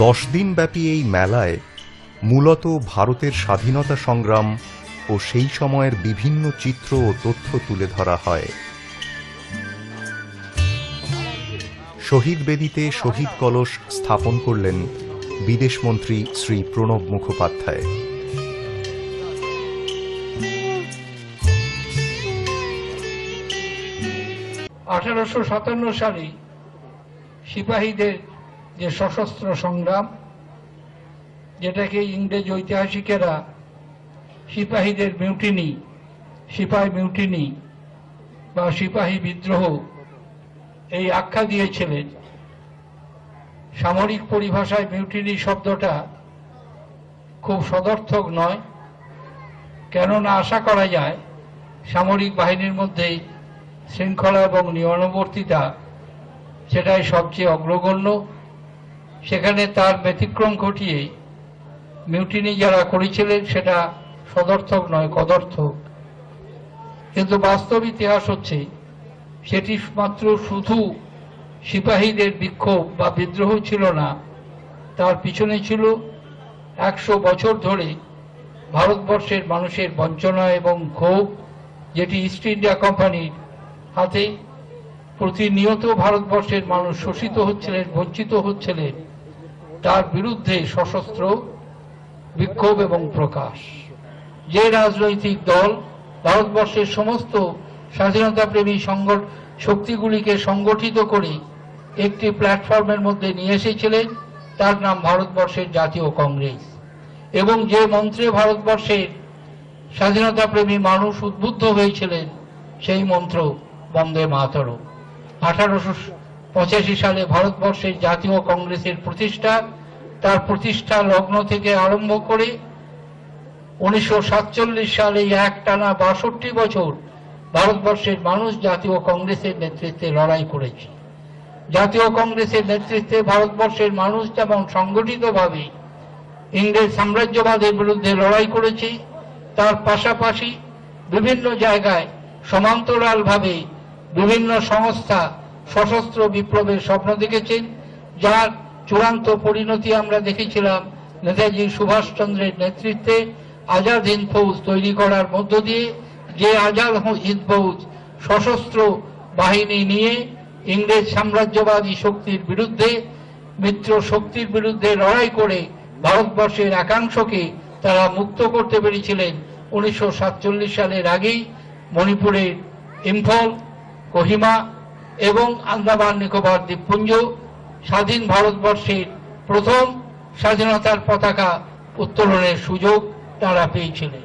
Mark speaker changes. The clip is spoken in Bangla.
Speaker 1: 10 দিনব্যাপী এই মেলায় মূলত ভারতের স্বাধীনতা সংগ্রাম ও সেই সময়ের বিভিন্ন চিত্র ও তথ্য তুলে ধরা হয়। শহীদ বেদিতে শহীদ কলস স্থাপন করলেন বিদেশমন্ত্রী শ্রী প্রণব মুখোপাধ্যায়।
Speaker 2: সালে সিপাহীদের যে সশস্ত্র সংগ্রাম, যেটাকে ইংরেজ ঐতিহাসিকেরা সিপাহীদের মিউটিনি, সিপাহী মিউটিনি বা সিপাহী বিদ্রোহ এই আখ্যা দিয়েছিলেন। সামরিক পরিভাষায় মিউটিনি শব্দটা খুব সদর্থক নয়, কেননা আশা করা যায় সামরিক বাহিনীর মধ্যে শৃঙ্খলা এবং নিয়মানুবর্তিতা সেটাই সবচেয়ে অগ্রগণ্য। সেখানে তার ব্যতিক্রম ঘটিয়ে মিউটিনি যারা করেছিলেন সেটা সদর্থক নয়, কদর্থক। কিন্তু বাস্তব ইতিহাস হচ্ছে সেটি মাত্র শুধু সিপাহীদের বিক্ষোভ বা বিদ্রোহ ছিল না, তার পিছনে ছিল 100 বছর ধরে ভারতবর্ষের মানুষের বঞ্চনা এবং ক্ষোভ, যেটি ইস্ট ইন্ডিয়া কোম্পানির হাতে প্রতিনিয়ত ভারতবর্ষের মানুষ শোষিত হচ্ছিলেন, বঞ্চিত হচ্ছিলেন, তার বিরুদ্ধে সশস্ত্র বিক্ষোভ এবং প্রকাশ। যে রাজনৈতিক দল ভারতবর্ষের সমস্ত স্বাধীনতাপ্রেমী শক্তিগুলিকে সংগঠিত করে একটি প্ল্যাটফর্মের মধ্যে নিয়ে এসেছিলেন, তার নাম ভারতবর্ষের জাতীয় কংগ্রেস। এবং যে মন্ত্রে ভারতবর্ষের স্বাধীনতাপ্রেমী মানুষ উদ্বুদ্ধ হয়েছিলেন সেই মন্ত্র বন্দে মাতরম। 1885 সালে ভারতবর্ষের জাতীয় কংগ্রেসের প্রতিষ্ঠা, তার প্রতিষ্ঠা লগ্ন থেকে আরম্ভ করে 1947 সালে একটানা 62 বছর ভারতবর্ষের মানুষ জাতীয় কংগ্রেসের নেতৃত্বে লড়াই করেছে। জাতীয় কংগ্রেসের নেতৃত্বে ভারতবর্ষের মানুষ যেমন সংগঠিতভাবে ইংরেজ সাম্রাজ্যবাদের বিরুদ্ধে লড়াই করেছে, তার পাশাপাশি বিভিন্ন জায়গায় সমান্তরালভাবে বিভিন্ন সংস্থা সশস্ত্র বিপ্লবের স্বপ্ন দেখেছেন, যার চূড়ান্ত পরিণতি আমরা দেখেছিলাম নেতাজি সুভাষচন্দ্রের নেতৃত্বে আজাদ হিন্দ ফৌজ তৈরি করার মধ্য দিয়ে। যে আজাদ হিন্দ ফৌজ সশস্ত্র বাহিনী নিয়ে ইংরেজ সাম্রাজ্যবাদী শক্তির বিরুদ্ধে, মিত্র শক্তির বিরুদ্ধে লড়াই করে ভারতবর্ষের একাংশকে তারা মুক্ত করতে পেরেছিলেন। 1947 সালের আগেই মণিপুরের ইম্ফল, কোহিমা এবং আন্দামান নিকোবর দ্বীপপুঞ্জ স্বাধীন ভারতবর্ষের প্রথম স্বাধীনতার পতাকা উত্তোলনের সুযোগ তারা পেয়েছিলেন।